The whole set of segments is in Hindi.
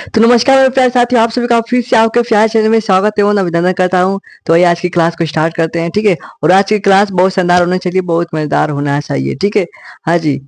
तो नमस्कार मेरे प्यारे साथियों, आप सभी का फिर से आपके प्यारे चैनल में स्वागत एवं अभिनंदन करता हूं। तो आइए आज की क्लास को स्टार्ट करते हैं, ठीक है। और आज की क्लास बहुत शानदार होनी चाहिए, बहुत मजेदार होना चाहिए, ठीक है। हाँ जी,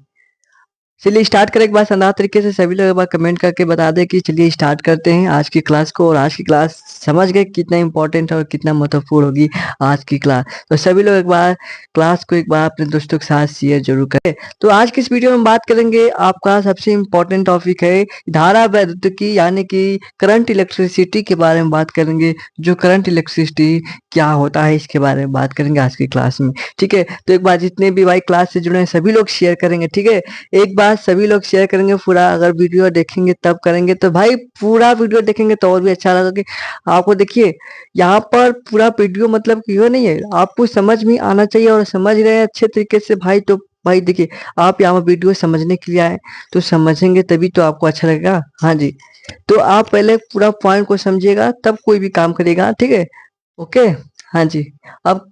चलिए स्टार्ट करें एक बार शानदार तरीके से। सभी लोग एक बार कमेंट करके बता दें कि चलिए स्टार्ट करते हैं आज की क्लास को। और आज की क्लास समझ गए कितना इंपॉर्टेंट है और कितना महत्वपूर्ण होगी आज की क्लास। तो सभी लोग एक बार क्लास को एक बार अपने दोस्तों के साथ शेयर जरूर करें। तो आज की इस वीडियो में हम बात करेंगे, आपका सबसे इम्पोर्टेंट टॉपिक है धारा वैद्युत की, यानी कि करंट इलेक्ट्रिसिटी के बारे में बात करेंगे। जो करंट इलेक्ट्रिसिटी क्या होता है इसके बारे में बात करेंगे आज की क्लास में, ठीक है। तो एक बार जितने भी भाई क्लास से जुड़े हैं सभी लोग शेयर करेंगे, ठीक है। एक बार सभी लोग शेयर करेंगे पूरा। अगर वीडियो देखेंगे तब करेंगे, तो भाई पूरा वीडियो देखेंगे तो और भी अच्छा लगेगा। आपको देखिए यहाँ पर पूरा वीडियो मतलब क्यों नहीं है, आपको समझ में आना चाहिए और समझ रहे हैं अच्छे तरीके से भाई। तो भाई देखिए, आप यहाँ पर वीडियो समझने के लिए आए तो समझेंगे तभी तो आपको अच्छा लगेगा। हाँ जी, तो आप पहले पूरा पॉइंट को समझिएगा तब कोई भी काम करेगा, ठीक है। ओके, हाँ जी। अब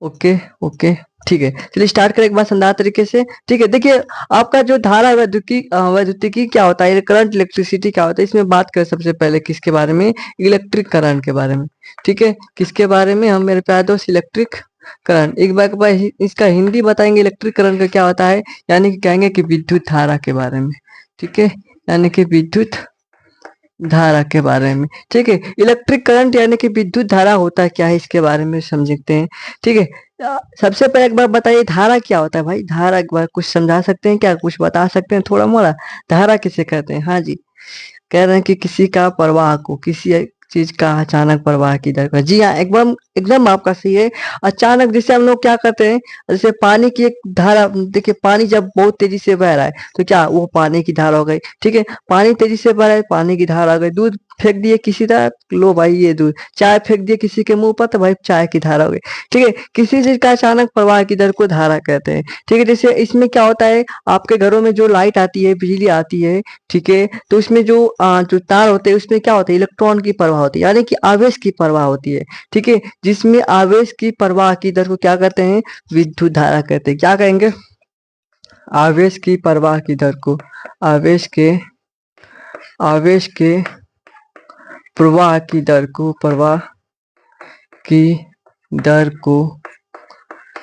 ओके ओके, ठीक है। चलिए स्टार्ट करें एक बार शानदार तरीके से, ठीक है। देखिए, आपका जो धारा वैद्युतिकी क्या होता है, करंट इलेक्ट्रिसिटी क्या होता है, इसमें बात करें सबसे पहले किसके बारे में, इलेक्ट्रिक करंट के बारे में, ठीक है। किसके बारे में, हम मेरे प्यारे दोस्त इलेक्ट्रिक करंट। एक बार इसका हिंदी बताएंगे इलेक्ट्रिक करंट का क्या होता है, यानी कि कहेंगे कि विद्युत धारा के बारे में, ठीक है। यानी कि विद्युत धारा के बारे में, ठीक है। इलेक्ट्रिक करंट यानी कि विद्युत धारा होता है क्या है, इसके बारे में समझते हैं, ठीक है। सबसे पहले एक बार बताइए धारा क्या होता है भाई। धारा एक बार कुछ समझा सकते हैं क्या, कुछ बता सकते हैं थोड़ा मोड़ा, धारा किसे कहते हैं। हाँ जी, कह रहे हैं कि किसी का प्रवाह को, किसी चीज का अचानक प्रवाह की दर का। जी हाँ, एकदम एकदम आपका सही है। अचानक जैसे हम लोग क्या करते हैं, जैसे पानी की एक धारा, देखिए पानी जब बहुत तेजी से बह रहा है तो क्या वो पानी की धारा हो गई, ठीक है। पानी तेजी से बह रहा है, पानी की धारा हो गई। दूध फेंक दिए किसी तरह, लो भाई ये दूध। चाय फेंक दिए किसी के मुंह पर, तो भाई चाय की धारा हो गई, ठीक है। किसी चीज का अचानक प्रवाह की दर को धारा कहते हैं, ठीक है। जैसे इसमें क्या होता है, आपके घरों में जो लाइट आती है, बिजली आती है, ठीक है। तो उसमें जो तार होते हैं उसमें क्या होता है, इलेक्ट्रॉन की प्रवाह होती है, यानी कि आवेश की प्रवाह होती है, ठीक है। जिसमें आवेश की प्रवाह की दर को क्या कहते हैं, विद्युत धारा कहते हैं। क्या कहेंगे, आवेश की प्रवाह की दर को, आवेश के आवेश के प्रवाह की दर को, प्रवाह की दर को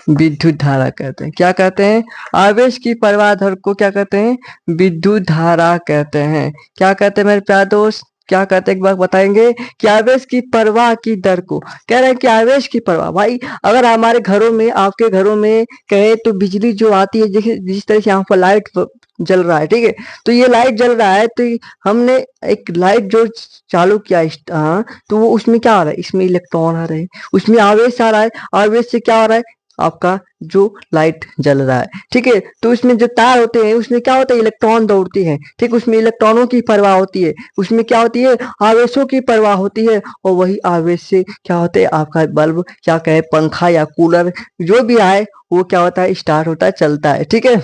विद्युत धारा कहते हैं। क्या कहते हैं, आवेश की प्रवाह दर को क्या कहते हैं, विद्युत धारा कहते हैं। क्या कहते हैं मेरे प्यारे दोस्त, क्या कहते हैं एक बार बताएंगे कि आवेश की प्रवाह की दर को। कह रहे हैं कि आवेश की प्रवाह, भाई अगर हमारे घरों में, आपके घरों में कहे तो बिजली जो आती है, जिस तरह से यहाँ पर लाइट जल रहा है, ठीक है। तो ये लाइट जल रहा है, तो हमने एक लाइट जो चालू किया, हाँ, तो वो उसमें क्या आ रहा है, इसमें इलेक्ट्रॉन आ रहे हैं, उसमें आवेश आ रहा है। आवेश से क्या हो रहा है, आपका जो लाइट जल रहा है, ठीक है। तो उसमें जो तार होते हैं उसमें क्या होता है, इलेक्ट्रॉन दौड़ती है, ठीक। उसमें इलेक्ट्रॉनों की प्रवाह होती है, उसमें क्या होती है, आवेशों की प्रवाह होती है। और वही आवेश से क्या होता है, आपका बल्ब, क्या कहे, पंखा या कूलर जो भी आए वो क्या होता है, स्टार्ट होता है, चलता है, ठीक है।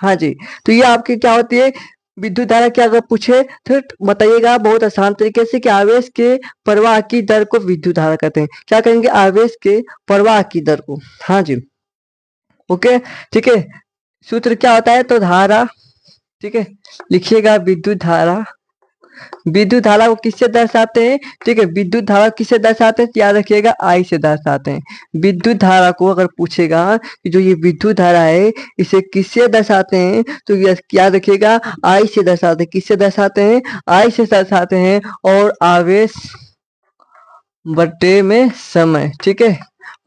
हाँ जी, तो ये आपकी क्या होती है, विद्युत धारा। क्या अगर पूछे तो बताइएगा बहुत आसान तरीके से कि आवेश के प्रवाह की दर को विद्युत धारा कहते हैं। क्या कहेंगे, आवेश के प्रवाह की दर को। हाँ जी, ओके, ठीक है। सूत्र क्या होता है, तो धारा, ठीक है। लिखिएगा विद्युत धारा। विद्युत धारा को किससे दर्शाते हैं, ठीक है। विद्युत धारा किससे दर्शाते हैं, याद रखिएगा आई से दर्शाते हैं। विद्युत धारा को अगर पूछेगा कि जो ये विद्युत धारा है इसे किससे दर्शाते हैं, तो याद रखिएगा आई से दर्शाते हैं। किससे दर्शाते हैं, आई से दर्शाते हैं। और आवेश बटे में समय, ठीक है।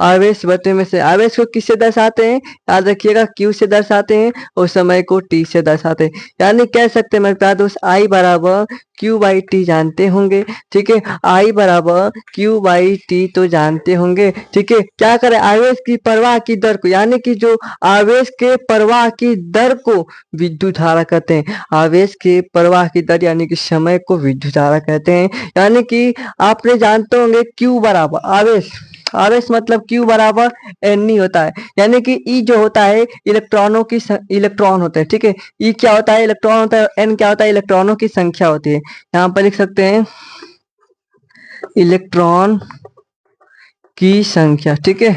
आवेश बटे में से, आवेश को किससे दर्शाते हैं, याद रखिएगा क्यू से दर्शाते हैं, और समय को टी से दर्शाते हैं। यानी कह सकते हैं मेरे प्यारे दोस्त, आई बराबर क्यू बाई टी जानते होंगे, ठीक है। आई बराबर क्यू बाई टी तो जानते होंगे, ठीक है। क्या करें, आवेश की प्रवाह की दर को, यानी कि जो आवेश के प्रवाह की दर को विद्युत धारा कहते हैं। आवेश के प्रवाह की दर यानी कि समय को विद्युत धारा कहते हैं। यानी कि आपने जानते होंगे क्यू बराबर आवेश, आवेश मतलब क्यू बराबर एन ई होता है। यानी कि ई जो होता है इलेक्ट्रॉनों की इलेक्ट्रॉन होते हैं, ठीक है। ई क्या होता है, इलेक्ट्रॉन होता है। एन क्या होता है, इलेक्ट्रॉनों की संख्या होती है। यहाँ पर लिख सकते हैं इलेक्ट्रॉन की संख्या, ठीक है।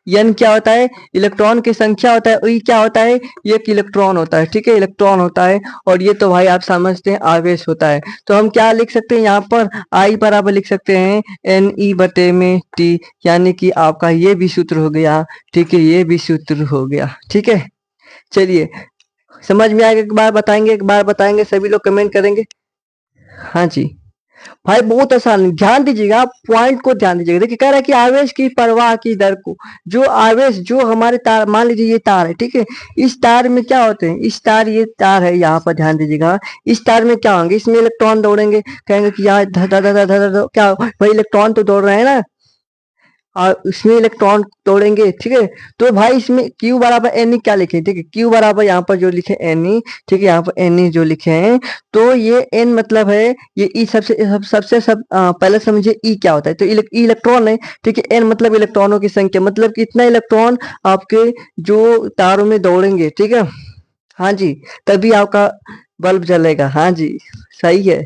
एन क्या होता है, इलेक्ट्रॉन की संख्या होता है, ई क्या होता है, ये एक इलेक्ट्रॉन होता है, ठीक है, इलेक्ट्रॉन होता है। और ये तो भाई आप समझते हैं आवेश होता है। तो हम क्या लिख सकते हैं यहाँ पर, आई बराबर लिख सकते हैं एन ई बटे में टी, यानी कि आपका ये भी सूत्र हो गया, ठीक है, ये भी सूत्र हो गया, ठीक है। चलिए, समझ में आएगा, एक बार बताएंगे, एक बार बताएंगे, सभी लोग कमेंट करेंगे। हाँ जी भाई, बहुत आसान है, ध्यान दीजिएगा, पॉइंट को ध्यान दीजिएगा। देखिए कह रहा है कि आवेश की प्रवाह की दर को, जो आवेश जो हमारे तार, मान लीजिए ये तार है, ठीक है, इस तार में क्या होते हैं, इस तार, ये तार है, यहाँ पर ध्यान दीजिएगा, इस तार में क्या होंगे, इसमें इलेक्ट्रॉन दौड़ेंगे, कहेंगे कि यहाँ धर धर धर धर धर, क्या भाई इलेक्ट्रॉन तो दौड़ रहे हैं ना, और इसमें इलेक्ट्रॉन तोड़ेंगे, ठीक है। तो भाई इसमें Q बराबर एन क्या लिखे, ठीक है, Q बराबर यहाँ पर जो लिखे एन, ठीक है, यहाँ पर एन जो लिखे हैं, तो ये एन मतलब है ये ई, पहले समझिए ई क्या होता है, तो इलेक्ट्रॉन है, ठीक है, एन मतलब इलेक्ट्रॉनों की संख्या, मतलब कि इतना इलेक्ट्रॉन आपके जो तारों में दौड़ेंगे, ठीक है। हाँ जी, तभी आपका बल्ब जलेगा। हाँ जी, सही है।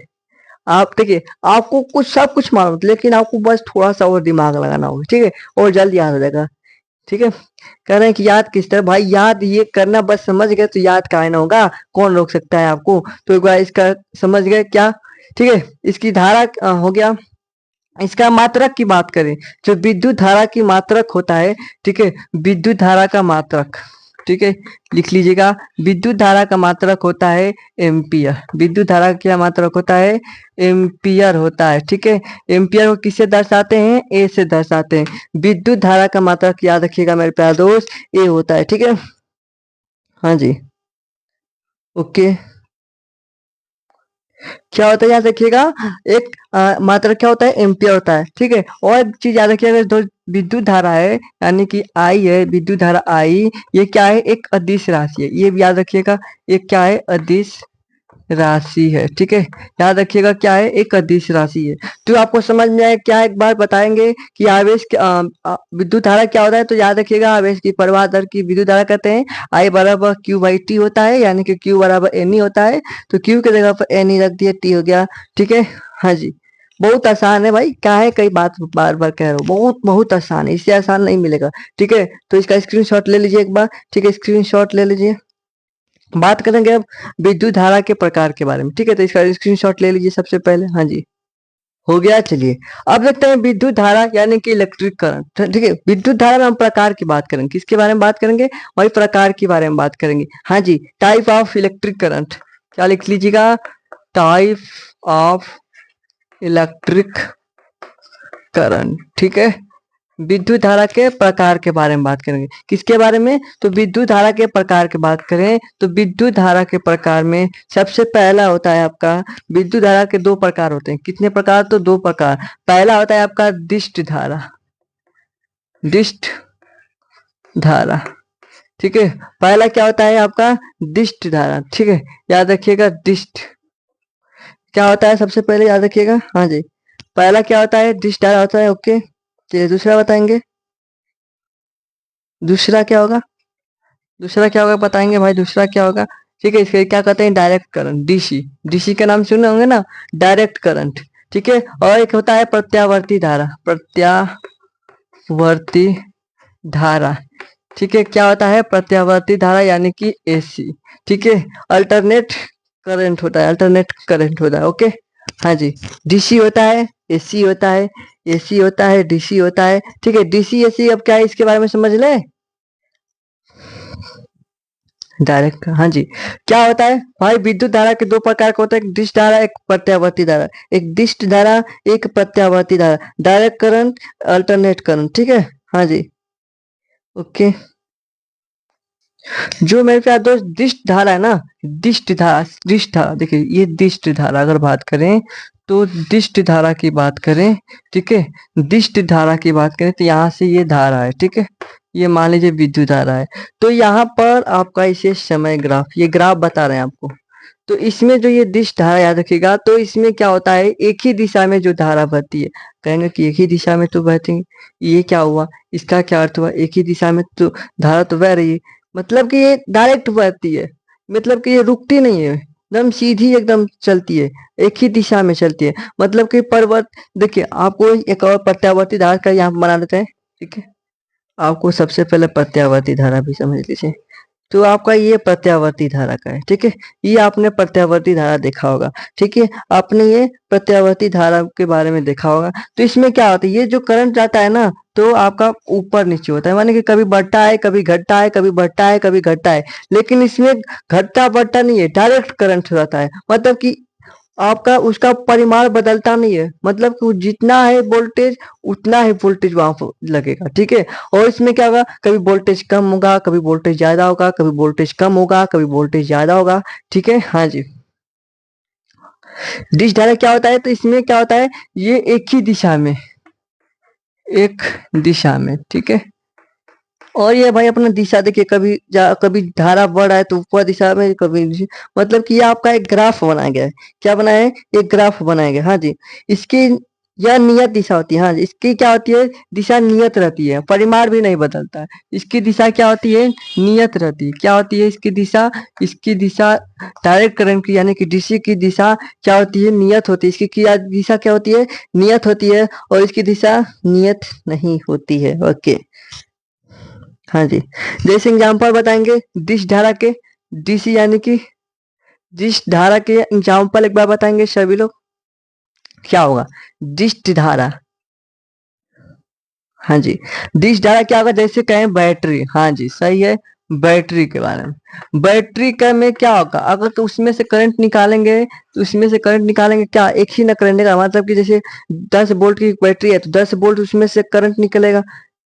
आप देखिए, आपको कुछ सब कुछ मालूम, लेकिन आपको बस थोड़ा सा और दिमाग लगाना होगा, ठीक है, और जल्द याद हो जाएगा, ठीक है। कह रहे हैं कि याद किस तरह, भाई याद ये करना, बस समझ गए तो याद काहे ना होगा, कौन रोक सकता है आपको। तो एक बार इसका समझ गए क्या, ठीक है। इसकी धारा हो गया। इसका मात्रक की बात करें, जो विद्युत धारा की मात्रक होता है, ठीक है, विद्युत धारा का मात्रक, ठीक है, लिख लीजिएगा, विद्युत धारा का मात्रक होता है एम्पियर। विद्युत धारा का क्या मात्रक होता है, एम्पियर होता है, ठीक है। एम्पियर को किससे दर्शाते हैं, ए से दर्शाते हैं। विद्युत धारा का मात्रक याद रखिएगा मेरे प्यारे दोस्त, ए होता है, ठीक है। हाँ जी, ओके। क्या होता है याद रखिएगा, एक मात्रक क्या होता है, एम्पियर होता है, ठीक है। और एक चीज याद रखिएगा, जो विद्युत धारा है, यानी कि आई है, विद्युत धारा आई, ये क्या है, एक अदिश राशि है, ये भी याद रखिएगा, ये क्या है, अदिश राशि है, ठीक है। याद रखिएगा क्या है, एक अदिश राशि है। तो आपको समझ में आए क्या, एक बार बताएंगे कि आवेश विद्युत धारा क्या होता है। तो याद रखिएगा, आवेश की प्रवाह दर की विद्युत धारा कहते हैं, आई बराबर क्यू बाई टी होता है, यानी कि क्यू बराबर एन ई होता है। तो क्यू की जगह पर एन ई रख दिया, टी हो गया, ठीक है। हाँ जी, बहुत आसान है भाई, क्या है, कई बात बार बार कह रहा हूँ, बहुत बहुत आसान है, इससे आसान नहीं मिलेगा, ठीक है। तो इसका स्क्रीनशॉट ले लीजिए एक बार, ठीक है, स्क्रीनशॉट ले लीजिए। बात करेंगे अब विद्युत धारा के प्रकार के बारे में, ठीक है। तो इसका स्क्रीनशॉट ले लीजिए सबसे पहले। हाँ जी, हो गया। चलिए अब देखते हैं विद्युत धारा यानी कि इलेक्ट्रिक करंट, ठीक है। विद्युत धारा में हम प्रकार की बात करेंगे, किसके बारे में बात करेंगे, वही प्रकार के बारे में बात करेंगे। हाँ जी, टाइप ऑफ इलेक्ट्रिक करंट, क्या लिख लीजिएगा, टाइप ऑफ इलेक्ट्रिक करंट, ठीक है। विद्युत धारा के प्रकार के बारे में बात करेंगे, किसके बारे में, तो विद्युत धारा के प्रकार की बात करें तो विद्युत धारा के प्रकार में सबसे पहला होता है आपका, विद्युत धारा के दो प्रकार होते हैं, कितने प्रकार, तो दो प्रकार। पहला होता है आपका दिष्ट धारा, दिष्ट धारा, ठीक है। पहला क्या होता है आपका, दिष्ट धारा, ठीक है, याद रखिएगा, दिष्ट क्या होता है, सबसे पहले याद रखिएगा। हाँ जी, पहला क्या होता है, दिष्ट धारा होता है, ओके। चलिए दूसरा बताएंगे, दूसरा क्या होगा, दूसरा क्या होगा बताएंगे भाई, दूसरा क्या होगा, ठीक है। इसके क्या कहते हैं, डायरेक्ट करंट, डीसी, डीसी का नाम सुने होंगे ना, डायरेक्ट करंट, ठीक है। और एक होता है प्रत्यावर्ती धारा, प्रत्यावर्ती धारा, ठीक है। क्या होता है, प्रत्यावर्ती धारा यानी कि एसी, ठीक है। अल्टरनेट करंट होता है, अल्टरनेट करंट होता है, ओके। हाँ जी, डीसी होता है, एसी होता है, एसी होता है, डीसी होता है, ठीक है। डीसी एसी अब क्या है, इसके बारे में समझ ले, डायरेक्ट, हाँ जी। क्या होता है भाई, विद्युत धारा के दो प्रकार के होते हैं, एक दिष्ट धारा, एक प्रत्यावर्ती धारा, एक दिष्ट धारा, एक प्रत्यावर्ती धारा, डायरेक्ट करंट, अल्टरनेट करंट, ठीक है। हाँ जी, ओके। जो मेरे प्यार दोस्त दिष्ट धारा है ना, दिष्ट धारा देखिए, ये दिष्ट धारा अगर बात करें तो दिष्ट धारा की बात करें, ठीक है, दिष्ट धारा की बात करें तो यहाँ से ये धारा है, ठीक है, ये मान लीजिए विद्युत धारा है। तो यहाँ पर आपका इसे समय ग्राफ, ये ग्राफ बता रहे हैं आपको। तो इसमें जो ये दिश धारा याद रखिएगा, तो इसमें क्या होता है, एक ही दिशा में जो धारा बहती है, कहेंगे कि एक ही दिशा में तो बहती है, ये क्या हुआ, इसका क्या अर्थ हुआ, एक ही दिशा में तो धारा तो बह रही है, मतलब कि ये डायरेक्ट बहती है, मतलब कि ये रुकती नहीं है, एकदम सीधी एकदम चलती है, एक ही दिशा में चलती है, मतलब कि पर्वत। देखिए आपको एक और प्रत्यावर्ती धारा का यहाँ बना लेते हैं, ठीक है। आपको सबसे पहले प्रत्यावर्ती धारा भी समझ लीजिए। तो आपका ये प्रत्यावर्ती धारा का है, ठीक है। ये आपने प्रत्यावर्ती धारा देखा होगा, ठीक है। आपने ये प्रत्यावर्ती धारा के बारे में देखा होगा। तो इसमें क्या होता है, ये जो करंट जाता है ना, तो आपका ऊपर नीचे होता है, माने कि कभी बढ़ता है, कभी घटता है, कभी बढ़ता है, कभी घटता है। लेकिन इसमें घटता बढ़ता नहीं है, डायरेक्ट करंट रहता है। मतलब कि आपका उसका परिमाण बदलता नहीं है, मतलब कि जितना है वोल्टेज उतना ही वोल्टेज वहां पर लगेगा, ठीक है। और इसमें क्या होगा, कभी वोल्टेज कम होगा, कभी वोल्टेज ज्यादा होगा, कभी वोल्टेज कम होगा, कभी वोल्टेज ज्यादा होगा, ठीक है। हाँ जी। डिश धारा क्या होता है, तो इसमें क्या होता है, ये एक ही दिशा में, एक दिशा में, ठीक है। और ये भाई अपना दिशा देखिए, कभी धारा बढ़ रहा है तो ऊपर दिशा में, कभी मतलब कि ये आपका एक ग्राफ बनाया गया है। क्या बनाया है, एक ग्राफ बनाया गया, हाँ जी। इसकी यह नियत दिशा होती है, हाँ जी। इसकी क्या होती है, दिशा नियत रहती है, परिमाण भी नहीं बदलता है। इसकी दिशा क्या होती है, नियत रहती है। क्या होती है इसकी दिशा, इसकी दिशा डायरेक्ट करंट की यानी कि डीसी की दिशा क्या होती है, नियत होती है। इसकी दिशा क्या होती है, नियत होती है, और इसकी दिशा नियत नहीं होती है। ओके, हाँ जी। जैसे एग्जाम्पल बताएंगे डिश धारा के, डीसी यानी कि डिश धारा के एग्जाम्पल एक बार बताएंगे सभी लोग, क्या होगा, डिश धारा। हाँ जी, डिश धारा क्या होगा, जैसे कहें बैटरी, हाँ जी सही है। बैटरी के बारे में, बैटरी का में क्या होगा, अगर तो उसमें से करंट निकालेंगे, तो उसमें से करंट निकालेंगे, क्या एक ही ना करंट निकालेगा, मतलब कि जैसे 10 वोल्ट की बैटरी है तो 10 वोल्ट उसमें से करंट निकलेगा,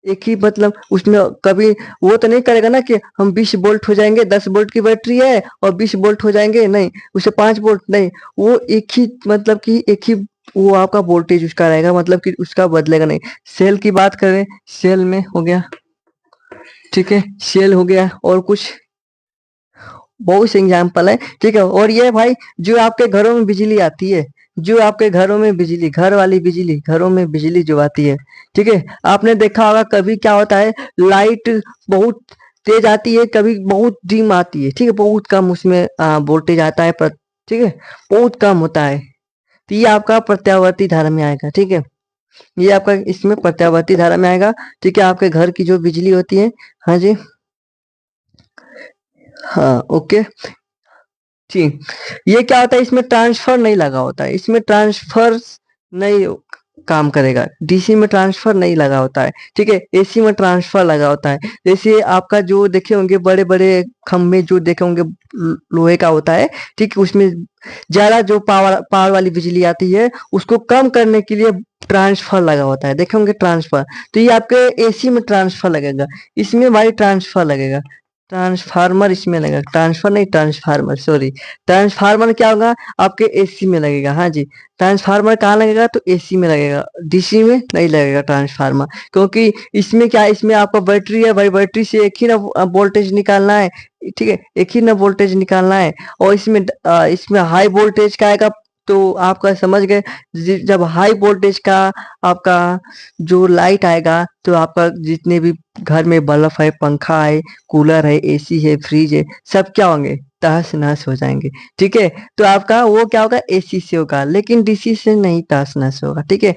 एक ही, मतलब उसमें कभी वो तो नहीं करेगा ना कि हम 20 वोल्ट हो जाएंगे, 10 वोल्ट की बैटरी है और 20 वोल्ट हो जाएंगे, नहीं। उसे 5 वोल्ट नहीं, वो एक ही, मतलब कि एक ही वो आपका वोल्टेज उसका रहेगा, मतलब कि उसका बदलेगा नहीं। सेल की बात करें, सेल में हो गया, ठीक है, सेल हो गया, और कुछ बहुत से एग्जाम्पल है, ठीक है। और ये भाई जो आपके घरों में बिजली आती है, जो आपके घरों में बिजली, घर वाली बिजली, घरों में बिजली जो आती है, ठीक है। आपने देखा होगा कभी क्या होता है, लाइट बहुत तेज आती है, कभी बहुत डिम आती है, ठीक है, बहुत कम उसमें वोल्टेज आता है, पर ठीक है, बहुत कम होता है। तो ये आपका प्रत्यावर्ती धारा में आएगा, ठीक है। ये आपका इसमें प्रत्यावर्ती धारा में आएगा, ठीक है। आपके घर की जो बिजली होती है, हाँ जी, हाँ ओके जी। ये क्या होता है, इसमें ट्रांसफर नहीं लगा होता है, इसमें ट्रांसफर नहीं काम करेगा, डीसी में ट्रांसफर नहीं लगा होता है, ठीक है। एसी में ट्रांसफर लगा होता है। जैसे आपका जो देखे होंगे बड़े बड़े खंभे जो देखे होंगे, लोहे का होता है, ठीक है। उसमें ज्यादा जो पावर पावर वाली बिजली आती है, उसको कम करने के लिए ट्रांसफर लगा होता है, देखे होंगे ट्रांसफर। तो ये आपके एसी में ट्रांसफर लगेगा, इसमें भाई ट्रांसफर लगेगा, ट्रांसफार्मर इसमें लगेगा, ट्रांसफर नहीं, ट्रांसफार्मर, सॉरी। ट्रांसफार्मर क्या होगा, आपके एसी में लगेगा, हाँ जी। ट्रांसफार्मर कहाँ लगेगा, तो एसी में लगेगा, डीसी में नहीं लगेगा ट्रांसफार्मर। क्योंकि इसमें क्या है, इसमें आपका बैटरी है भाई, बैटरी से एक ही ना वोल्टेज निकालना है, ठीक है, एक ही ना वोल्टेज निकालना है। और इसमें इसमें हाई वोल्टेज का आएगा, तो आपका समझ गए, जब हाई वोल्टेज का आपका जो लाइट आएगा, तो आपका जितने भी घर में बल्ब है, पंखा है, कूलर है, एसी है, फ्रिज है, सब क्या होंगे, तहस नहस हो जाएंगे, ठीक है। तो आपका वो क्या होगा, एसी से होगा, लेकिन डीसी से नहीं तहस नहस होगा, ठीक है।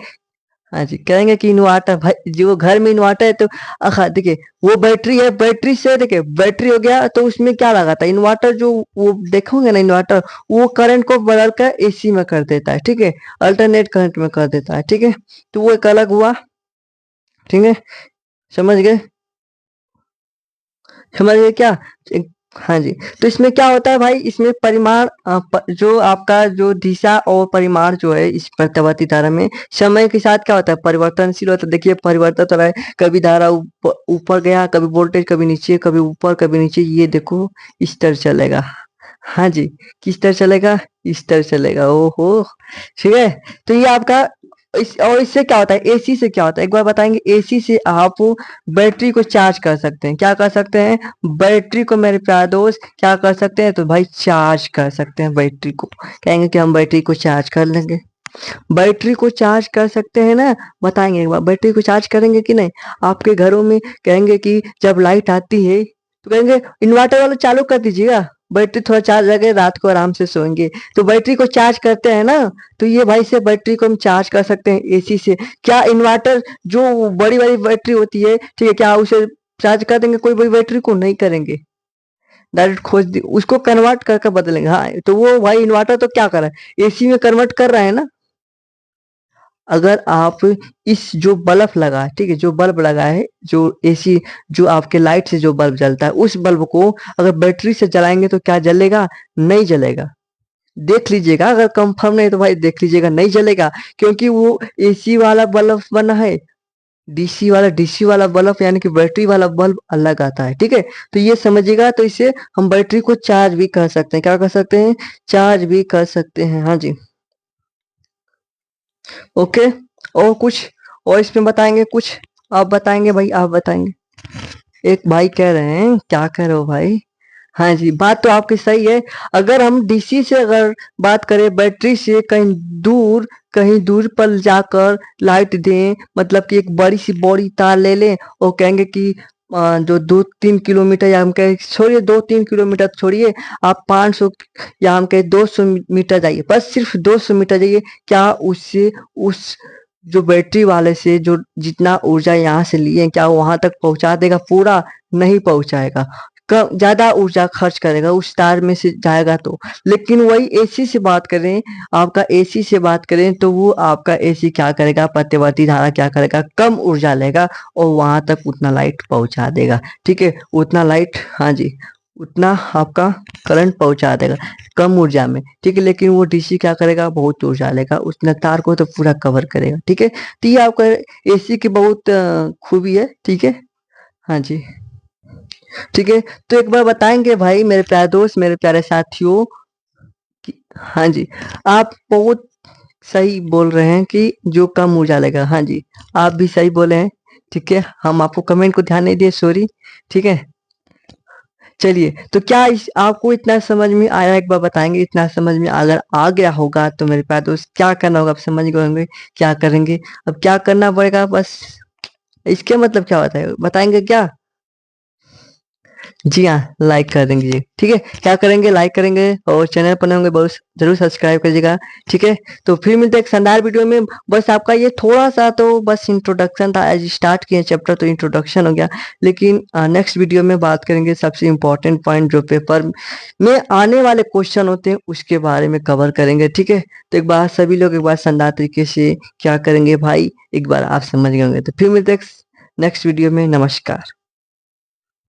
हाँ जी, कहेंगे कि इन्वर्टर, भाई जो घर में इन्वर्टर है तो देखिए, वो बैटरी है, बैटरी से देखिए, बैटरी हो गया तो उसमें क्या लगा था, इन्वर्टर जो वो देखोगे ना, इन्वर्टर वो करंट को बदल कर एसी में कर देता है, ठीक है, अल्टरनेट करंट में कर देता है, ठीक है। तो वो एक अलग हुआ, ठीक है, समझ गए, समझ गए क्या, हाँ जी। तो इसमें क्या होता है भाई, इसमें परिमाण जो आपका जो दिशा और परिमाण जो है इस प्रत्यावर्ती धारा में समय के साथ क्या होता है, परिवर्तनशील होता है। देखिए परिवर्तन हो रहा है, कभी धारा ऊपर गया, कभी वोल्टेज, कभी नीचे, कभी ऊपर, कभी नीचे, ये देखो इस तरह चलेगा, हाँ जी। किस तरह चलेगा, इस तरह चलेगा, ओहो, ठीक है। तो ये आपका और इससे क्या होता है, एसी से क्या होता है, एक बार बताएंगे। एसी से आप बैटरी को चार्ज कर सकते हैं, क्या कर सकते हैं, बैटरी को मेरे प्यारे दोस्त क्या कर सकते हैं, तो भाई चार्ज कर सकते हैं बैटरी को, कहेंगे कि हम बैटरी को चार्ज कर लेंगे, बैटरी को चार्ज कर सकते हैं ना। बताएंगे एक बार, बैटरी को चार्ज करेंगे कि नहीं। आपके घरों में कहेंगे कि जब लाइट आती है तो कहेंगे इन्वर्टर वाला चालू कर दीजिएगा, बैटरी थोड़ा चार्ज रह गए, रात को आराम से सोएंगे। तो बैटरी को चार्ज करते हैं ना, तो ये भाई से बैटरी को हम चार्ज कर सकते हैं एसी से। क्या इन्वर्टर जो बड़ी वाली बैटरी होती है, ठीक है, क्या उसे चार्ज कर देंगे कोई बड़ी बैटरी को? नहीं करेंगे, डायरेक्ट खोज दी उसको कन्वर्ट करके बदलेंगे। हाँ, तो वो भाई इन्वर्टर तो क्या कर रहा है, एसी में कन्वर्ट कर रहा है ना। अगर आप इस जो बल्ब लगा है, ठीक है, जो बल्ब लगा है, जो एसी, जो आपके लाइट से जो बल्ब जलता है, उस बल्ब को अगर बैटरी से जलाएंगे तो क्या जलेगा? नहीं जलेगा। देख लीजिएगा, अगर कंफर्म नहीं तो भाई देख लीजिएगा, नहीं जलेगा, क्योंकि वो एसी वाला बल्ब बना है। डीसी वाला बल्ब यानी कि बैटरी वाला बल्ब अलग आता है, ठीक है। तो ये समझिएगा, तो इसे हम बैटरी को चार्ज भी कर सकते हैं। क्या कर सकते हैं? चार्ज भी कर सकते हैं, हाँ जी। ओके, और कुछ और इसमें बताएंगे कुछ? आप बताएंगे भाई, आप बताएंगे। एक भाई कह रहे हैं, क्या कह रहे हो भाई? हाँ जी, बात तो आपकी सही है। अगर हम डीसी से अगर बात करें, बैटरी से कहीं दूर पर जाकर लाइट दें, मतलब कि एक बड़ी सी बड़ी तार ले लें और कहेंगे कि जो 2-3 किलोमीटर, या हम कहें छोड़िए 2-3 किलोमीटर छोड़िए, आप 500 या हम कहें 200 मीटर जाइए, बस सिर्फ 200 मीटर जाइए। क्या उससे उस जो बैटरी वाले से जो जितना ऊर्जा यहाँ से लिए, क्या वो वहां तक पहुंचा देगा पूरा? नहीं पहुंचाएगा, कम ज्यादा ऊर्जा खर्च करेगा उस तार में से जाएगा तो। लेकिन वही एसी से बात करें, आपका एसी से बात करें, तो वो आपका एसी क्या करेगा, प्रत्यवर्ती धारा क्या करेगा, कम ऊर्जा लेगा और वहां तक उतना लाइट पहुंचा देगा, ठीक है, उतना लाइट, हाँ जी, उतना आपका करंट पहुंचा देगा कम ऊर्जा में, ठीक है। लेकिन वो डीसी क्या करेगा, बहुत ऊर्जा लेगा, उसने तार को तो पूरा कवर करेगा, ठीक है। तो ये आपका एसी की बहुत खूबी है, ठीक है, हाँ जी, ठीक है। तो एक बार बताएंगे भाई मेरे प्यारे दोस्त, मेरे प्यारे साथियों कि हाँ जी, आप बहुत सही बोल रहे हैं कि जो कम ऊर्जा लेगा, हाँ जी, आप भी सही बोले हैं, ठीक है। हम आपको कमेंट को ध्यान नहीं दिए, सॉरी, ठीक है। चलिए, तो क्या आपको इतना समझ में आया? एक बार बताएंगे, इतना समझ में अगर आ गया होगा तो मेरे प्यारे दोस्त क्या करना होगा? आप समझ गए होंगे क्या करेंगे। अब क्या करना पड़ेगा, बस इसके मतलब क्या होता है बताएंगे क्या? जी हाँ, लाइक कर देंगे जी, ठीक है। क्या करेंगे? लाइक करेंगे और चैनल पर नए होंगे बहुत जरूर सब्सक्राइब करिएगा, ठीक है। तो फिर मिलते हैं एक शानदार वीडियो में। बस आपका ये थोड़ा सा तो बस इंट्रोडक्शन था, आज स्टार्ट किए चैप्टर तो इंट्रोडक्शन हो गया, लेकिन नेक्स्ट वीडियो में बात करेंगे सबसे इम्पोर्टेंट पॉइंट जो पेपर में आने वाले क्वेश्चन होते हैं उसके बारे में कवर करेंगे, ठीक है। तो एक बार सभी लोग एक बार शानदार तरीके से क्या करेंगे भाई, एक बार आप समझ गए होंगे। तो फिर मिलते हैं नेक्स्ट वीडियो में, नमस्कार।